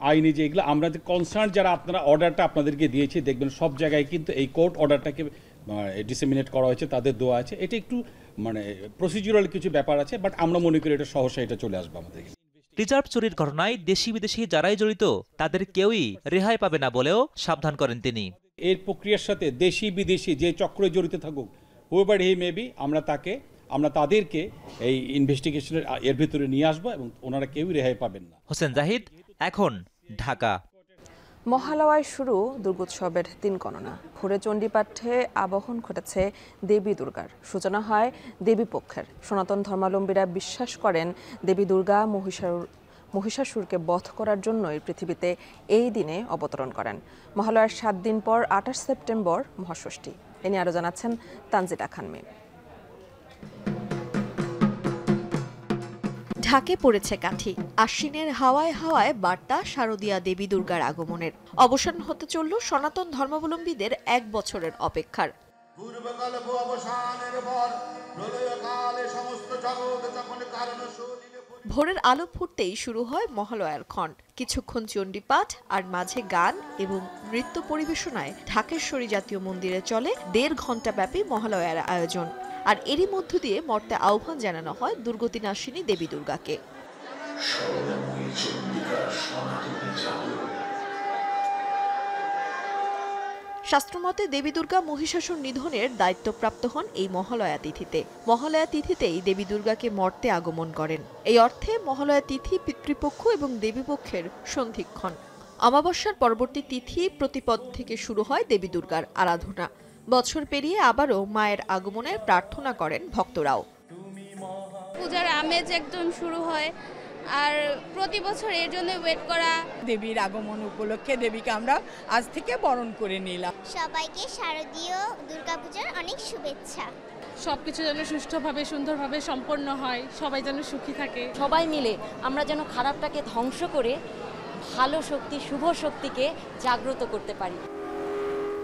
আইনি, যে এগুলো আমরা যে কনসার্ন যারা আপনারা অর্ডারটা আপনাদেরকে দিয়েছি, দেখবেন সব জায়গায় কিন্তু এই কোর্ট অর্ডারটাকে ডিসেমিনেট করা হয়েছে, তাদের দেওয়া আছে। এটা একটু প্রসিডিউরাল কিছু ব্যাপার আছে, বাট আমরা মনে করি এটা সহসা এটা চলে আসবে আমাদের। রিজার্ভ চুরির ঘটনায় দেশি বিদেশি যারাই জড়িত তাদের কেউই রেহাই পাবে না বলেও সাবধান করেন তিনি। এর প্রক্রিয়ার সাথে দেশি বিদেশি যে চক্রে জড়িত থাকুক, হুএভার হি মে বি, আমরা তাদেরকে এই ইনভেস্টিগেশনের এর ভিতরে নিয়ে আসবো এবং ওনারা কেউই রেহাই পাবেন না। হোসেন জাহিদ, এখন ঢাকা। মহালয়ায় শুরু দুর্গোৎসবের দিন গণনা। ভোরে চণ্ডীপাঠে আবাহন ঘটেছে দেবী দুর্গার। সূচনা হয় দেবী পক্ষের। সনাতন ধর্মাবলম্বীরা বিশ্বাস করেন দেবী দুর্গা মহিষাসুরকে বধ করার জন্যই পৃথিবীতে এই দিনে অবতরণ করেন। মহালয়ার 7 দিন পর 28 সেপ্টেম্বর মহাষষ্ঠী। এ নিয়ে আরও জানাচ্ছেন তানজিলা খান মিম। ঢাকে পড়েছে কাঠি। আশ্বিনের হাওয়ায় হাওয়ায় বার্তা শারদীয়া দেবী দুর্গার আগমনের। অবসান হতে চলল সনাতন ধর্মাবলম্বীদের 1 বছরের অপেক্ষার। ভোরের আলো ফুটতেই শুরু হয় মহালয়ার ক্ষণ। কিছুক্ষণ চণ্ডীপাঠ আর মাঝে গান এবং নৃত্য পরিবেশনায় ঢাকেশ্বরী জাতীয় মন্দিরে চলে 1.5 ঘণ্টা ব্যাপী মহালয়ার আয়োজন। আর এরই মধ্য দিয়ে মর্তে আহ্বান জানানো হয় দুর্গতিনাশিনী দেবী দুর্গাকে। শাস্ত্রমতে দেবী দুর্গা মহিষাসুর নিধনের দায়িত্বপ্রাপ্ত হন এই মহালয়া তিথিতে। মহালয়া তিথিতেই দেবী দুর্গাকে মর্তে আগমন করেন। এই অর্থে মহালয়া তিথি পিতৃপক্ষ এবং দেবীপক্ষের সন্ধিক্ষণ। অমাবস্যার পরবর্তী তিথি প্রতিপদ থেকে শুরু হয় দেবী দুর্গার আরাধনা। বছর পেরিয়ে আবারও মায়ের আগমনের প্রার্থনা করেন ভক্তরাও। পূজার আমেজ একদম শুরু হয়, আর প্রতি বছর এর জন্য ওয়েট করা। দেবীর আগমন উপলক্ষে দেবীকে আমরা আজ থেকে বরণ করে নিলাম। সবাইকে শারদীয় দুর্গাপূজার অনেক শুভেচ্ছা। সবকিছু যেন সুষ্ঠুভাবে সুন্দরভাবে সম্পন্ন হয়, সবাই যেন সুখী থাকে। সবাই মিলে আমরা যেন খারাপটাকে ধ্বংস করে ভালো শক্তি, শুভ শক্তিকে জাগ্রত করতে পারি।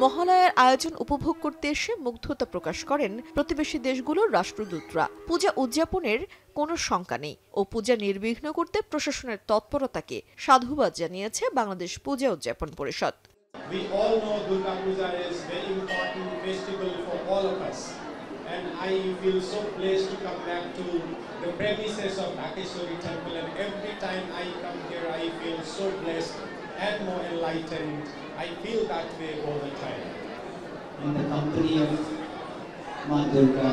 মহালয়ার আয়োজন উপভোগ করতে এসে মুগ্ধতা প্রকাশ করেন প্রতিবেশী দেশগুলোর রাষ্ট্রদূতরা। পূজা উদযাপনের কোনো শঙ্কা নেই ও পূজা নির্বিঘ্ন করতে প্রশাসনের তৎপরতাকে সাধুবাদ জানিয়েছে বাংলাদেশ পূজা উদযাপন পরিষদ। We all know Durga Puja is very important festival for all of us, and I feel so blessed to come back to the premises of Dhakeshwari Temple, and every time I come here I feel so blessed and more enlightened. I feel that way all the time. In the company of Ma Durga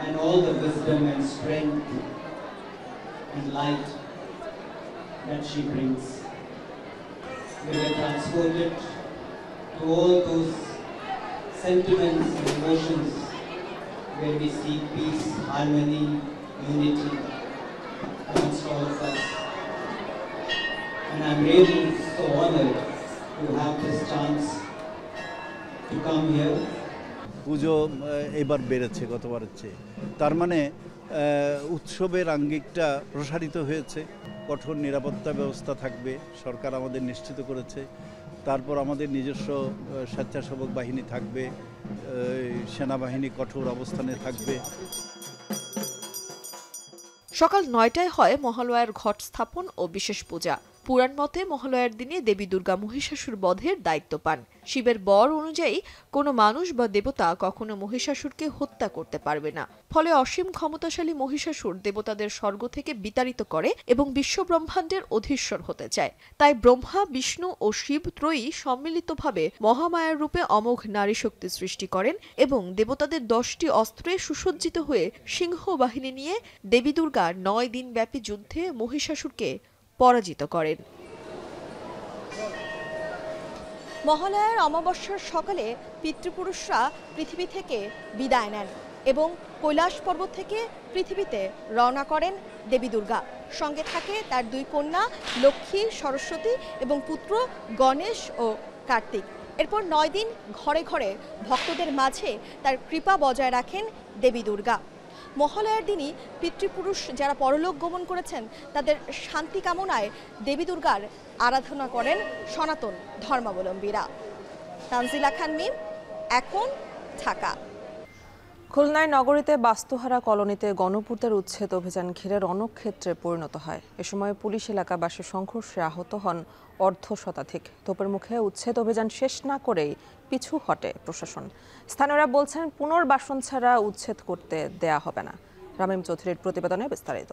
and all the wisdom and strength and light that she brings, we were transported to all those sentiments and emotions where we seek peace, harmony, unity amongst all of us. And I'm really so honored to have this chance to come here. পুজো এবার বেড়েছে গতবারের চেয়ে। তার মানে উৎসবের আঙ্গিকটা প্রসারিত হয়েছে। কঠোর নিরাপত্তা ব্যবস্থা থাকবে, সরকার আমাদের নিশ্চিত করেছে। তারপর আমাদের নিজস্ব স্বেচ্ছাসেবক বাহিনী থাকবে, সেনাবাহিনী কঠোর অবস্থানে থাকবে। সকাল 9টায় হয় মহালয়ার ঘট স্থাপন ও বিশেষ পূজা। পুরাণ মতে মহালয়ার দিনে দেবী দুর্গা মহিষাসুর বধের দায়িত্ব পান। শিবের বর অনুযায়ী কোনো মানুষ বা দেবতা কখনো মহিষাসুরকে হত্যা করতে পারবে না। ফলে অসীম ক্ষমতাশালী মহিষাসুর দেবতাদের স্বর্গ থেকে বিতাড়িত করে এবং বিশ্বব্রহ্মাণ্ডের অধীশ্বর হতে চায়। তাই ব্রহ্মা, বিষ্ণু ও শিব ত্রয়ী সম্মিলিতভাবে মহামায়ার রূপে অমোঘ নারী শক্তি সৃষ্টি করেন এবং দেবতাদের 10টি অস্ত্রে সুসজ্জিত হয়ে সিংহ বাহিনী নিয়ে দেবী দুর্গা 9 দিন ব্যাপী যুদ্ধে মহিষাসুরকে পরাজিত করেন। মহালয়ার অমাবস্যার সকালে পিতৃপুরুষরা পৃথিবী থেকে বিদায় নেন এবং কৈলাস পর্বত থেকে পৃথিবীতে রওনা করেন দেবী দুর্গা। সঙ্গে থাকে তার 2 কন্যা লক্ষ্মী, সরস্বতী এবং পুত্র গণেশ ও কার্তিক। এরপর 9 দিন ঘরে ঘরে ভক্তদের মাঝে তার কৃপা বজায় রাখেন দেবী দুর্গা। মহালয়ার দিনই পিতৃপুরুষ যারা পরলোক গমন করেছেন তাদের শান্তি কামনায় দেবী দুর্গার আরাধনা করেন সনাতন ধর্মাবলম্বীরা। তানজিলা খান মিম, এখন ঢাকা। খুলনায় নগরীতে বাস্তুহারা কলোনিতে গণপূর্তের উচ্ছেদ অভিযান ঘিরে রণক্ষেত্রে পরিণত হয়। এ সময় পুলিশ এলাকাবাসীর সংঘর্ষে আহত হন অর্ধশতাধিক। তোপের মুখে উচ্ছেদ অভিযান শেষ না করেই পিছু হটে প্রশাসন। স্থানীয়রা বলছেন পুনর্বাসন ছাড়া উচ্ছেদ করতে দেয়া হবে না। রামিম চৌধুরীর প্রতিবেদনে বিস্তারিত।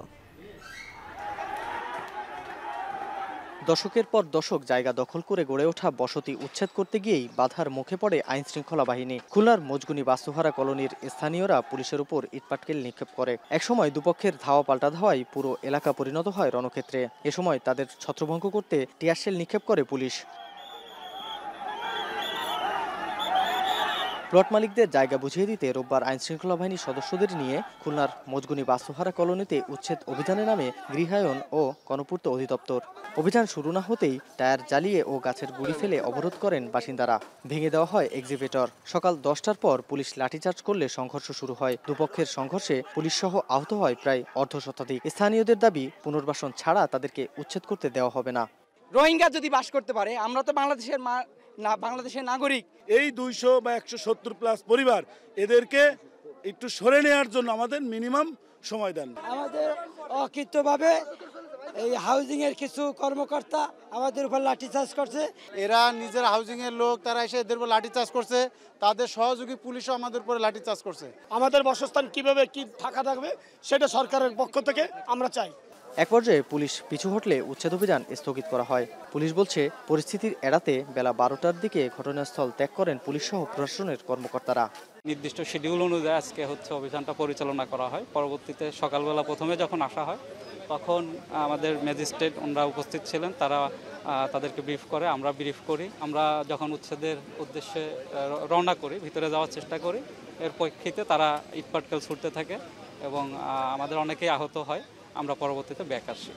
দশকের পর দশক জায়গা দখল করে গড়ে ওঠা বসতি উচ্ছেদ করতে গিয়েই বাধার মুখে পড়ে আইনশৃঙ্খলা বাহিনী। খুলনার মজগুনি বাস্তুহারা কলোনির স্থানীয়রা পুলিশের উপর ইটপাটকেল নিক্ষেপ করে। একসময় দুপক্ষের ধাওয়া পাল্টা ধাওয়ায় পুরো এলাকা পরিণত হয় রণক্ষেত্রে। এ সময় তাদের ছত্রভঙ্গ করতে টিয়ারশেল নিক্ষেপ করে পুলিশ। প্লট মালিকদের জায়গা বুঝিয়ে দিতে রোববার আইনশৃঙ্খলা বাহিনীর সদস্যদের নিয়ে খুলনার মজগুনি বাস্তুহারা কলোনিতে উচ্ছেদ অভিযানের নামে গৃহায়ন ও গণপূর্ত অধিদপ্তর। অভিযান শুরু না হতেই টায়ার জ্বালিয়ে ও গাছের গুঁড়ি ফেলে অবরোধ করেন বাসিন্দারা। ভেঙে দেওয়া হয় এক্সিবিটর। সকাল 10টার পর পুলিশ লাঠিচার্জ করলে সংঘর্ষ শুরু হয়। দুপক্ষের সংঘর্ষে পুলিশ সহ আহত হয় প্রায় অর্ধশতাধিক। স্থানীয়দের দাবি, পুনর্বাসন ছাড়া তাদেরকে উচ্ছেদ করতে দেওয়া হবে না। রোহিঙ্গা যদি বাস করতে পারে, আমরা তো বাংলাদেশের নাগরিক। এই 200 বা 170 প্লাস পরিবার, এদেরকে একটু সরে নেওয়ার জন্য আমাদের মিনিমাম সময় দেন। আমাদের অকৃতভাবে এই হাউজিং এর কিছু কর্মকর্তা আমাদের উপর লাঠিচার্জ করছে। এরা নিজের হাউজিং এর লোক, তারা এসে এদের উপর লাঠিচার্জ করছে। তাদের সহযোগী পুলিশও আমাদের উপরে লাঠিচার্জ করছে। আমাদের বাসস্থান কিভাবে কি থাকা থাকবে সেটা সরকারের পক্ষ থেকে আমরা চাই। এক পর্যায়ে পুলিশ পিছু হটলে উচ্ছেদ অভিযান স্থগিত করা হয়। পুলিশ বলছে, পরিস্থিতির এড়াতে বেলা 12টার দিকে ঘটনাস্থল ত্যাগ করেন পুলিশ সহ প্রশাসনের কর্মকর্তারা। নির্দিষ্ট শিডিউল অনুযায়ী আজকে অভিযানটা পরিচালনা করা হয়। পরবর্তীতে সকালবেলা প্রথমে যখন আসা হয় তখন আমাদের ম্যাজিস্ট্রেট ওনারা উপস্থিত ছিলেন। তারা তাদেরকে ব্রিফ করে, আমরা ব্রিফ করি। আমরা যখন উচ্ছেদের উদ্দেশ্যে রওনা করি, ভিতরে যাওয়ার চেষ্টা করি, এর প্রেক্ষিতে তারা ইটপাটকেল ছুটতে থাকে এবং আমাদের অনেকেই আহত হয়। আমরা পরবর্তীতে ব্যাক আসি।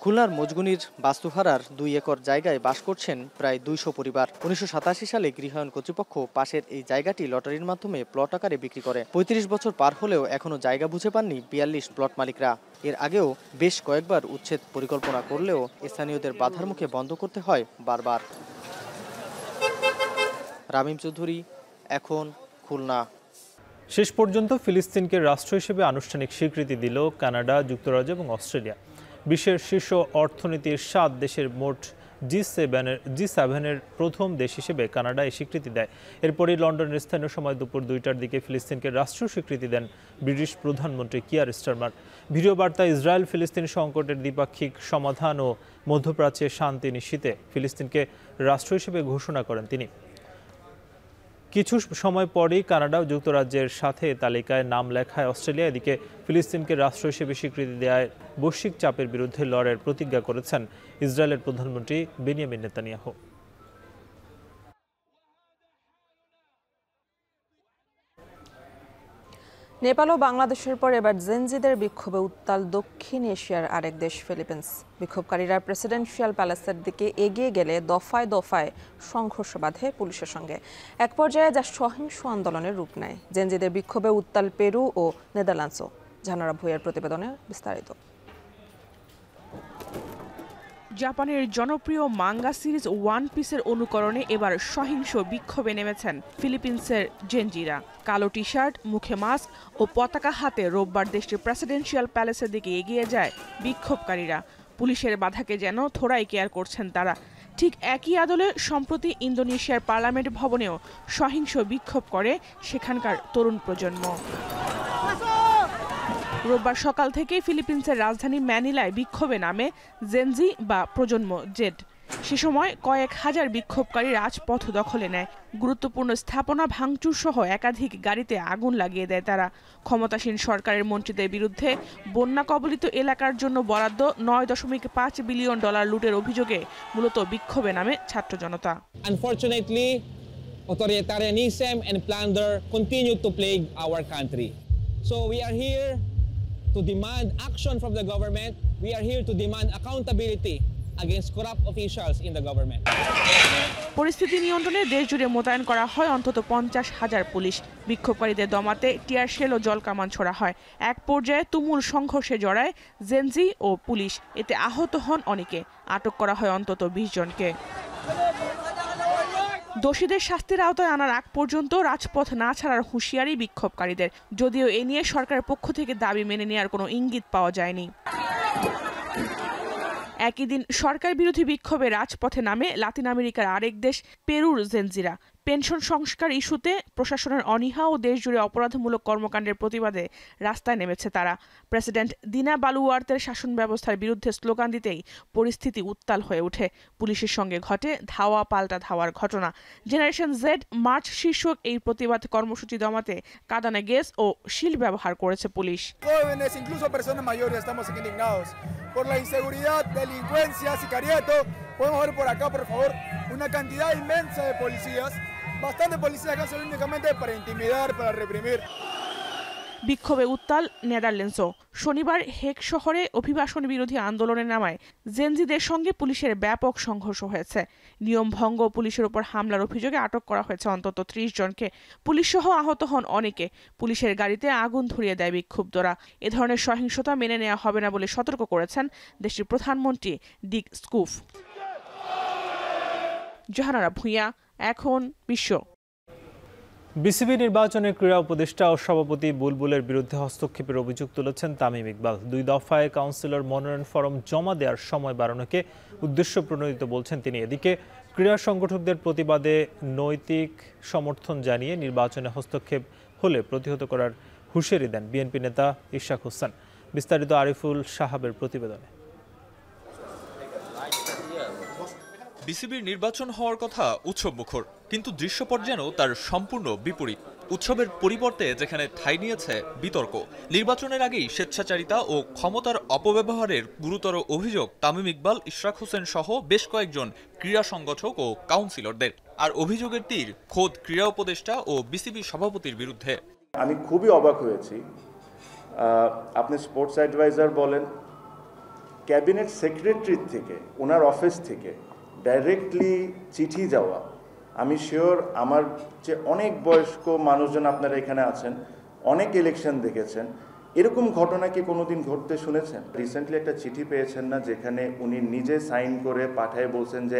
খুলনার মজগুনির বাস্তুহারার 2 একর জায়গায় বাস করছেন প্রায় 200 পরিবার। 1987 সালে গৃহায়ন কর্তৃপক্ষ পাশের এই জায়গাটি লটারির মাধ্যমে প্লট আকারে বিক্রি করে। 35 বছর পার হলেও এখনো জায়গা বুঝে পাননি 42 প্লট মালিকরা। এর আগেও বেশ কয়েকবার উচ্ছেদ পরিকল্পনা করলেও স্থানীয়দের বাধার মুখে বন্ধ করতে হয় বারবার। রামিম চৌধুরী, এখন, খুলনা। শেষ পর্যন্ত ফিলিস্তিনকে রাষ্ট্র হিসেবে আনুষ্ঠানিক স্বীকৃতি দিল কানাডা, যুক্তরাজ্য এবং অস্ট্রেলিয়া। বিশ্বের শীর্ষ অর্থনীতির 7 দেশের মোট G7-এর প্রথম দেশ হিসেবে কানাডা এই স্বীকৃতি দেয়। এরপরই লন্ডনের স্থানীয় সময় দুপুর 2টার দিকে ফিলিস্তিনকে রাষ্ট্রীয় স্বীকৃতি দেন ব্রিটিশ প্রধানমন্ত্রী কিয়ার স্টারমার। ভিডিও বার্তায় ইসরায়েল ফিলিস্তিন সংকটের দ্বিপাক্ষিক সমাধান ও মধ্যপ্রাচ্যে শান্তি নিশ্চিতে ফিলিস্তিনকে রাষ্ট্র হিসেবে ঘোষণা করেন তিনি। কিছু সময় পরেই কানাডা ও যুক্তরাজ্যের সাথে তালিকায় নাম লেখায় অস্ট্রেলিয়া। এদিকে ফিলিস্তিনকে রাষ্ট্র হিসেবে স্বীকৃতি দেওয়ায় বৈশ্বিক চাপের বিরুদ্ধে লড়াইয়ের প্রতিজ্ঞা করেছেন ইসরায়েলের প্রধানমন্ত্রী বেনিয়ামিন নেতানিয়াহু। নেপাল ও বাংলাদেশের পর এবার জেনজিদের বিক্ষোভে উত্তাল দক্ষিণ এশিয়ার আরেক দেশ ফিলিপিন্স। বিক্ষোভকারীরা প্রেসিডেন্সিয়াল প্যালেসের দিকে এগিয়ে গেলে দফায় দফায় সংঘর্ষ বাধে পুলিশের সঙ্গে। এক পর্যায়ে যা সহিংস আন্দোলনের রূপ নেয়। জেনজিদের বিক্ষোভে উত্তাল পেরু ও নেদারল্যান্ডসও। জানারা ভুঁইয়ার প্রতিবেদনে বিস্তারিত। জাপানের জনপ্রিয় মাঙ্গা সিরিজ ওয়ান পিসের অনুকরণে এবার সহিংস বিক্ষোভে নেমেছেন ফিলিপিন্সের জেনজিরা। কালো টি শার্ট, মুখে মাস্ক ও পতাকা হাতে রোববার দেশটির প্রেসিডেন্সিয়াল প্যালেসের দিকে এগিয়ে যায় বিক্ষোভকারীরা। পুলিশের বাধাকে যেন থোড়াই কেয়ার করছেন তারা। ঠিক একই আদলে সম্প্রতি ইন্দোনেশিয়ার পার্লামেন্ট ভবনেও সহিংস বিক্ষোভ করে সেখানকার তরুণ প্রজন্ম। রোববার সকাল থেকে ফিলিপিন্সের রাজধানী ম্যানিলায় বিক্ষোভে নামে জেনজি বা প্রজন্ম জেড। সে সময় কয়েক হাজার বিক্ষোভকারী রাজপথ দখলে নেয়। গুরুত্বপূর্ণ স্থাপনা ভাঙচুর সহ একাধিক গাড়িতে আগুন লাগিয়ে দেয় তারা। ক্ষমতাসীন সরকারের মন্ত্রীদের বিরুদ্ধে বন্যা কবলিত এলাকার জন্য বরাদ্দ $9.5 বিলিয়ন লুটের অভিযোগে মূলত বিক্ষোভে নামে ছাত্র জনতা। Unfortunately, authoritarianism and plunder continue to plague our country. So we are here to demand action from the government. We are here to demand accountability against corrupt officials in the government. পরিস্থিতি নিয়ন্ত্রণে দেশ জুড়ে মোতায়েন করা হয় অন্তত 50,000 police. বিক্ষোভকারীদের দমাতে tear shell ও জলকামান ছোড়া হয়। এক পর্যায়ে তুমুল সংঘর্ষে জড়ায় জেনজি ও পুলিশ। এতে আহত হন অনেকে। আটক করা হয় অন্তত 20 জনকে। দোষীদের শাস্তির আওতায় আনার আগ পর্যন্ত রাজপথ না ছাড়ার হুঁশিয়ারি বিক্ষোভকারীদের। যদিও এ নিয়ে সরকারের পক্ষ থেকে দাবি মেনে নেওয়ার কোনো ইঙ্গিত পাওয়া যায়নি। একই দিন সরকার বিরোধী বিক্ষোভে রাজপথে নামে লাতিন আমেরিকার আরেক দেশ পেরুর জেনজিরা। পেনশন সংস্কার ইস্যুতে প্রশাসনের অনীহা ও দেশজুড়ে অপরাধমূলক কর্মকাণ্ডের প্রতিবাদে রাস্তায় নেমেছে তারা। প্রেসিডেন্ট দিনা বালুয়ার্তের শাসন ব্যবস্থার বিরুদ্ধে স্লোগান দিতেই পরিস্থিতি উত্তাল হয়ে ওঠে। পুলিশের সঙ্গে ঘটে ধাওয়া পাল্টা ধাওয়ার ঘটনা। জেনারেশন জেড মার্চ শীর্ষক এই প্রতিবাদ কর্মসূচি দমাতে কাঁদানে গ্যাস ও শিল ব্যবহার করেছে police. Por la inseguridad, delincuencia, sicariato, podemos ver por acá, por favor, una cantidad inmensa de policías, bastante policías acá solo únicamente para intimidar, para reprimir. বিক্ষোভে উত্তাল নেদারল্যান্ডসও। শনিবার হেগ শহরে অভিবাসন বিরোধী আন্দোলনে নামায় জেনজিদের সঙ্গে পুলিশের ব্যাপক সংঘর্ষ হয়েছে। নিয়ম ভঙ্গ ও পুলিশের উপর হামলার অভিযোগে আটক করা হয়েছে অন্তত 30 জনকে। পুলিশসহ আহত হন অনেকে। পুলিশের গাড়িতে আগুন ধরিয়ে দেয় বিক্ষুব্ধরা। এ ধরনের সহিংসতা মেনে নেওয়া হবে না বলে সতর্ক করেছেন দেশটির প্রধানমন্ত্রী ডিক স্কুফ। জাহানারা ভুঁইয়া, এখন বিশ্ব। বিসিবি নির্বাচনে ক্রীড়া উপদেষ্টা ও সভাপতি বুলবুলের বিরুদ্ধে হস্তক্ষেপের অভিযোগ তুলেছেন তামিম ইকবাল। 2 দফায় কাউন্সিলর মনোনয়ন ফরম জমা দেওয়ার সময় বাড়ানোকে উদ্দেশ্য প্রণোদিত বলছেন তিনি। এদিকে ক্রীড়া সংগঠকদের প্রতিবাদে নৈতিক সমর্থন জানিয়ে নির্বাচনে হস্তক্ষেপ হলে প্রতিহত করার হুঁশিয়ারি দেন বিএনপি নেতা ইশরাক হোসেন। বিস্তারিত আরিফুল সাহাবের প্রতিবেদনে। বিসিবির নির্বাচন হওয়ার কথা উৎসবমুখর, কিন্তু দৃশ্যপট যেন তার সম্পূর্ণ বিপরীত। উৎসবের পরিবর্তে যেখানে ঠাঁই নিয়েছে বিতর্ক। নির্বাচনের আগেই স্বেচ্ছাচারিতা ও ক্ষমতার অপব্যবহারের গুরুতর অভিযোগ তামিম ইকবাল, ইশরাক হোসেন সহ বেশ কয়েকজন ক্রীড়া সংগঠক ও কাউন্সিলরদের। আর অভিযোগের তীর খোদ ক্রীড়া উপদেষ্টা ও বিসিবি সভাপতির বিরুদ্ধে। আমি খুবই অবাক হয়েছি। আপনি স্পোর্টস অ্যাডভাইজার বলেন, ক্যাবিনেট সেক্রেটারি থেকে ওনার অফিস থেকে ডাইরেক্টলি চিঠি যাওয়া। আমি শিওর আমার যে অনেক বয়স্ক মানুষজন আপনারা এখানে আছেন, অনেক ইলেকশন দেখেছেন, এরকম ঘটনা কি কোনোদিন ঘটতে শুনেছেন? রিসেন্টলি একটা চিঠি পেয়েছেন না, যেখানে উনি নিজে সাইন করে পাঠায় বলছেন যে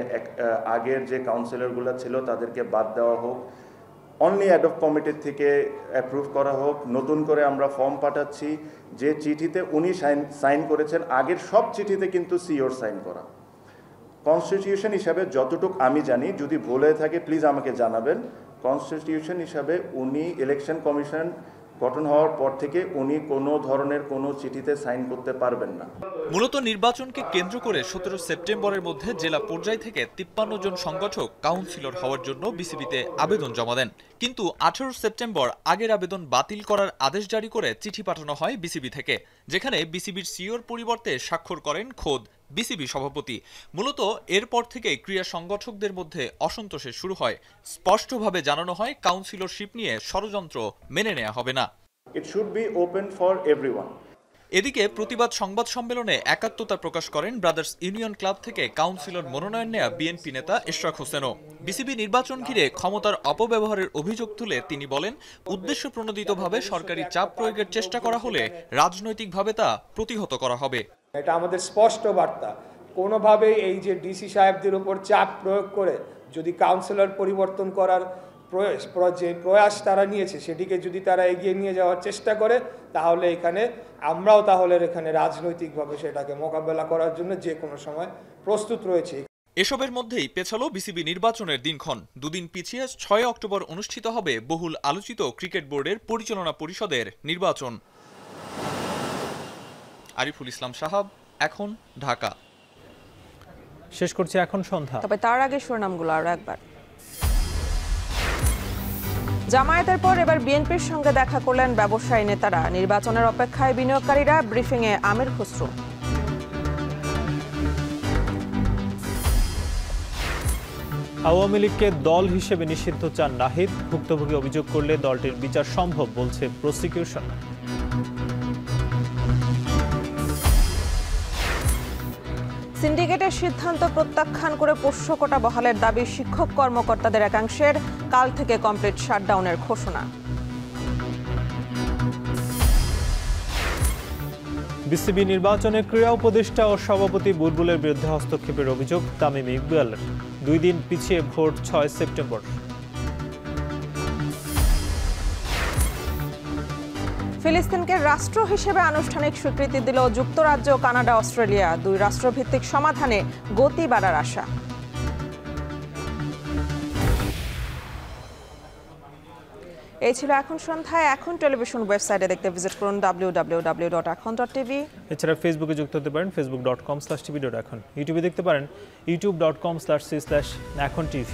আগের যে কাউন্সিলরগুলো ছিল তাদেরকে বাদ দেওয়া হোক, অনলি অ্যাডপ কমিটির থেকে অ্যাপ্রুভ করা হোক, নতুন করে আমরা ফর্ম পাঠাচ্ছি। যে চিঠিতে উনি সাইন করেছেন, আগের সব চিঠিতে কিন্তু সিওর সাইন করা। কনস্টিটিউশন হিসাবে যতটুকু আমি জানি, যদি ভুলে থাকে প্লিজ আমাকে জানাবেন, কনস্টিটিউশন হিসাবে উনি ইলেকশন কমিশন গঠন হওয়ার পর থেকে উনি কোনো ধরনের কোনো চিঠিতে সাইন করতে পারবেন না। মূলত নির্বাচনকে কেন্দ্র করে 17 সেপ্টেম্বরের মধ্যে জেলা পর্যায় থেকে 53 জন সংগঠক কাউন্সিলর হওয়ার জন্য বিসিবিতে আবেদন জমা দেন। কিন্তু 18 সেপ্টেম্বর আগের আবেদন বাতিল করার আদেশ জারি করে চিঠি পাঠানো হয় বিসিবি থেকে, যেখানে বিসিবির সিওর পরিবর্তে স্বাক্ষর করেন খোদ বিসিবি সভাপতি। মূলত এরপর থেকে ক্রীড়া সংগঠকদের মধ্যে অসন্তোষের শুরু হয়। স্পষ্টভাবে জানানো হয় কাউন্সিলরশিপ নিয়ে ষড়যন্ত্র মেনে নেওয়া হবে না। It should be open for everyone. এদিকে প্রতিবাদ সংবাদ সম্মেলনে একাত্মতা প্রকাশ করেন ব্রাদার্স ইউনিয়ন ক্লাব থেকে কাউন্সিলর মনোনয়ন নেয়া বিএনপি নেতা ইশরাক হোসেনও। বিসিবি নির্বাচন ঘিরে ক্ষমতার অপব্যবহারের অভিযোগ তুলে তিনি বলেন, উদ্দেশ্য প্রণোদিতভাবে সরকারি চাপ প্রয়োগের চেষ্টা করা হলে রাজনৈতিকভাবে তা প্রতিহত করা হবে। এটা আমাদের স্পষ্ট বার্তা, কোনোভাবেই এই যে ডিসি সাহেবদের উপর চাপ প্রয়োগ করে যদি কাউন্সিলর পরিবর্তন করার যে প্রয়াস তারা নিয়েছে সেটিকে যদি তারা এগিয়ে নিয়ে যাওয়ার চেষ্টা করে, তাহলে আমরাও এখানে রাজনৈতিকভাবে সেটাকে মোকাবেলা করার জন্য যে কোনো সময় প্রস্তুত রয়েছে। এসবের মধ্যেই পেছালো বিসিবি নির্বাচনের দিনক্ষণ। দুদিন পিছিয়ে 6 অক্টোবর অনুষ্ঠিত হবে বহুল আলোচিত ক্রিকেট বোর্ডের পরিচালনা পরিষদের নির্বাচন। আরিফুল ইসলাম সাহাব, এখন, ঢাকা। শেষ করছি এখন সন্ধ্যা। তবে তার আগে শিরোনামগুলো আরো একবার। জামায়াতের পর এবার বিএনপির সঙ্গে দেখা করলেন ব্যবসায়ী নেতারা। নির্বাচনের অপেক্ষায় বিনিয়োগকারীরা, ব্রিফিংয়ে আমির খসরু। আওয়ামী লীগকে দল হিসেবে নিষিদ্ধ চান নাহিদ। ভুক্তভোগী অভিযোগ করলে দলটির বিচার সম্ভব বলছে প্রসিকিউশন। সিন্ডিকেটের সিদ্ধান্ত প্রত্যাখ্যান করে পোষ্য কোটা বহালের দাবি শিক্ষক কর্মকর্তাদের একাংশের। কাল থেকে কমপ্লিট শাটডাউনের ঘোষণা। বিসিবি নির্বাচনে ক্রীড়া উপদেষ্টা ও সভাপতি বুলবুলের বিরুদ্ধে হস্তক্ষেপের অভিযোগ তামিম ইকবালের। 2 দিন পিছিয়ে ভোট 6 সেপ্টেম্বর। ফিলিস্তিনকে রাষ্ট্র হিসেবে আনুষ্ঠানিক স্বীকৃতি দিল যুক্তরাজ্য, কানাডা, অস্ট্রেলিয়া। 2 রাষ্ট্রভিত্তিক সমাধানে গতি বাড়ার আশা। এই ছিল এখন সন্ধ্যায়। এখন টেলিভিশন ওয়েবসাইটে দেখতে ভিজিট করুন www.ekhon.tv। এছাড়া ফেসবুকে যুক্ত হতে পারেন facebook.com/tv.ekhon। ইউটিউবে দেখতে পারেন youtube.com/c/ekhon tv।